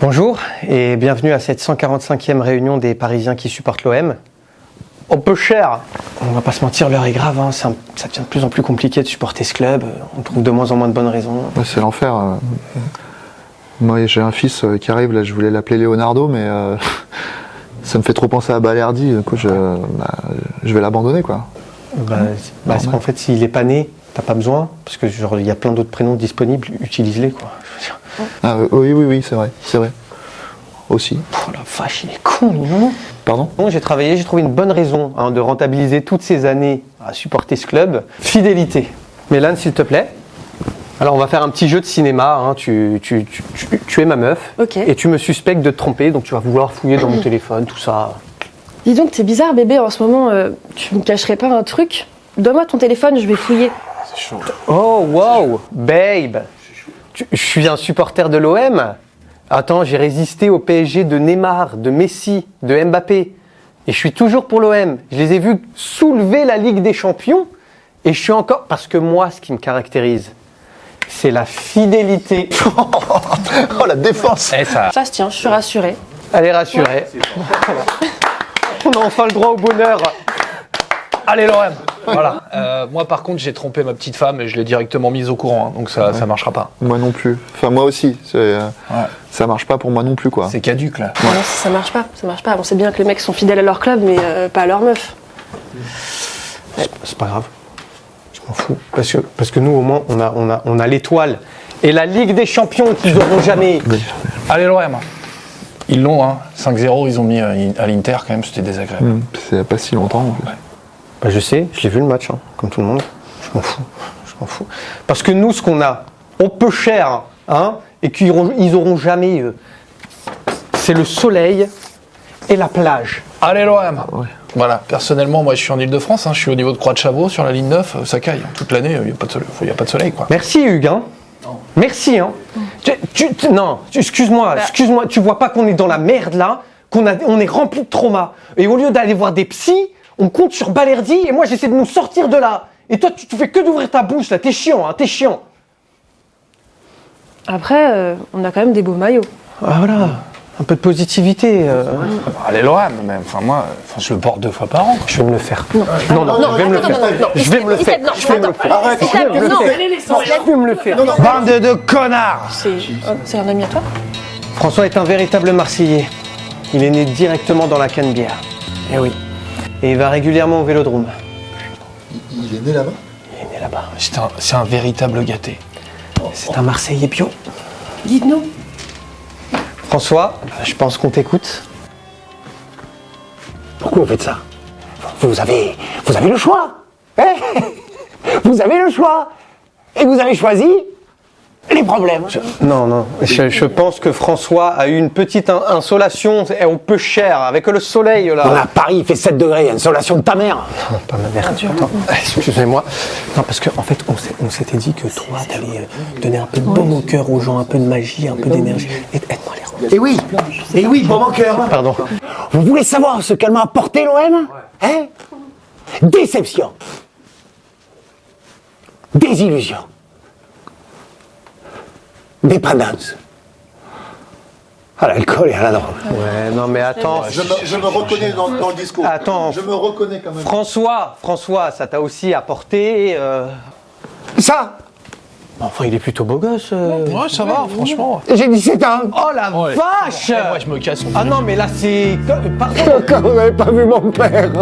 Bonjour et bienvenue à cette 145e réunion des Parisiens qui supportent l'OM. On peut cher. On va pas se mentir, l'heure est grave, hein. Ça devient de plus en plus compliqué de supporter ce club. On trouve de moins en moins de bonnes raisons. Ouais, c'est l'enfer. Moi j'ai un fils qui arrive, là je voulais l'appeler Leonardo, mais ça me fait trop penser à Balerdi. Du coup, je vais l'abandonner, quoi. C'est qu'en fait, s'il est pas né, t'as pas besoin, parce que il y a plein d'autres prénoms disponibles, utilise-les, quoi. Ah, oui, c'est vrai. Aussi. Oh la vache, il est con, non? Pardon? Bon, j'ai trouvé une bonne raison de rentabiliser toutes ces années à supporter ce club. Fidélité. Mélane, s'il te plaît. Alors, on va faire un petit jeu de cinéma. Hein. Tu es ma meuf. Ok. Et tu me suspectes de te tromper, donc tu vas vouloir fouiller dans mon téléphone, tout ça. Dis donc, t'es bizarre, bébé, en ce moment, tu me cacherais pas un truc? Donne-moi ton téléphone, je vais fouiller. C'est chaud. Oh, wow, babe. Je suis un supporter de l'OM. Attends, j'ai résisté au PSG de Neymar, de Messi, de Mbappé. Et je suis toujours pour l'OM. Je les ai vus soulever la Ligue des Champions. Et je suis encore... Parce que moi, ce qui me caractérise, c'est la fidélité. Oh, la défense! Ça se tient, je suis rassurée. Allez, rassurez. On a enfin le droit au bonheur. Allez l'OM. Voilà. Moi par contre j'ai trompé ma petite femme et je l'ai directement mise au courant, hein, donc ça marchera pas. Moi non plus. Enfin, moi aussi. Ça marche pas pour moi non plus, quoi. C'est caduque là. Non, ça marche pas. On sait bien que les mecs sont fidèles à leur club, mais pas à leur meuf. C'est pas grave. Je m'en fous. Parce que nous, au moins, on a l'étoile. Et la Ligue des Champions qu'ils n'auront jamais. Allez l'OM. Ils l'ont, hein. 5-0, ils ont mis à l'Inter quand même, c'était désagréable. C'est pas si longtemps. En plus. Bah, je sais, je l'ai vu le match, hein, comme tout le monde. Je m'en fous. Parce que nous, ce qu'on a, on peut cher, hein, et qu'ils auront jamais, c'est le soleil et la plage. Allez l'OM. Ouais. Voilà, personnellement, moi je suis en Ile-de-France, hein, je suis au niveau de Croix-de-Chavaux sur la ligne 9, ça caille. Toute l'année, il n'y a pas de soleil, quoi. Merci Hugues. Hein. Merci. Hein. Non, excuse-moi, tu vois pas qu'on est dans la merde là, on est rempli de traumas. Et au lieu d'aller voir des psys, on compte sur Balerdi et moi j'essaie de nous sortir de là. Et toi, tu fais que d'ouvrir ta bouche là, t'es chiant, hein, t'es chiant. Après, on a quand même des beaux maillots. Ah, voilà, un peu de positivité. Allez l'OM, même. Enfin moi, je le porte 2 fois par an. Je vais me le faire. Non, je vais me le faire. Je vais me le faire. Je vais me le faire. Bande de connards. C'est un ami à toi? François est un véritable Marseillais. Il est né directement dans la Canebière. Eh oui. Et il va régulièrement au Vélodrome. Il est né là-bas? Il est né là-bas. C'est un véritable gâté. C'est un Marseillais bio. Guide-nous. François, je pense qu'on t'écoute. Pourquoi vous faites ça? Vous avez le choix. Hein? Vous avez le choix. Et vous avez choisi les problèmes. Non. Je pense que François a eu une petite insolation. On peut cher avec le soleil là. On a Paris, il fait 7 degrés, insolation de ta mère. Non, pas ma mère. Attends, excusez-moi. Non, parce qu'en fait, on s'était dit que toi, t'allais donner un peu de baume au cœur aux gens, un peu de magie, un peu d'énergie. Aide-moi les remercier. Et oui, bon mon cœur. Pardon. Vous voulez savoir ce qu'elle m'a apporté l'OM? Hein? Déception. Désillusion. Dépendance. À l'alcool et à la drogue. Ouais, non mais attends. Je me reconnais dans le discours. Attends. Je me reconnais quand même. François, ça t'a aussi apporté. Ça, Enfin, il est plutôt beau gosse. Ouais, ça va, franchement. j'ai 17 ans. Oh la vache! Moi je me casse. Ah non, mais là c'est. Pardon. Quand vous n'avez pas vu mon père.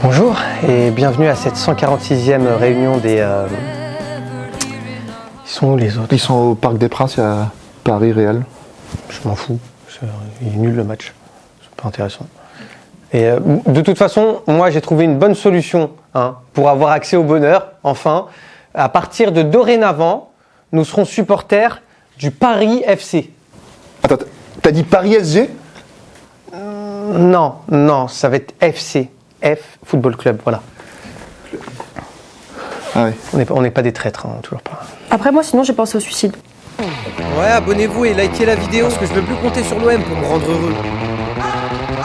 Bonjour et bienvenue à cette 146e réunion des. Ils sont où les autres? Ils sont au Parc des Princes, il y a Paris Real. Je m'en fous. Il est nul le match. C'est pas intéressant. Et de toute façon, moi j'ai trouvé une bonne solution pour avoir accès au bonheur, enfin. À partir de dorénavant, nous serons supporters du Paris FC. Attends, t'as dit Paris SG? Non, ça va être FC. F Football Club, voilà. Ah oui. On n'est pas des traîtres, toujours pas. Après, moi, sinon, j'ai pensé au suicide. Ouais, abonnez-vous et likez la vidéo parce que je veux plus compter sur l'OM pour me rendre heureux.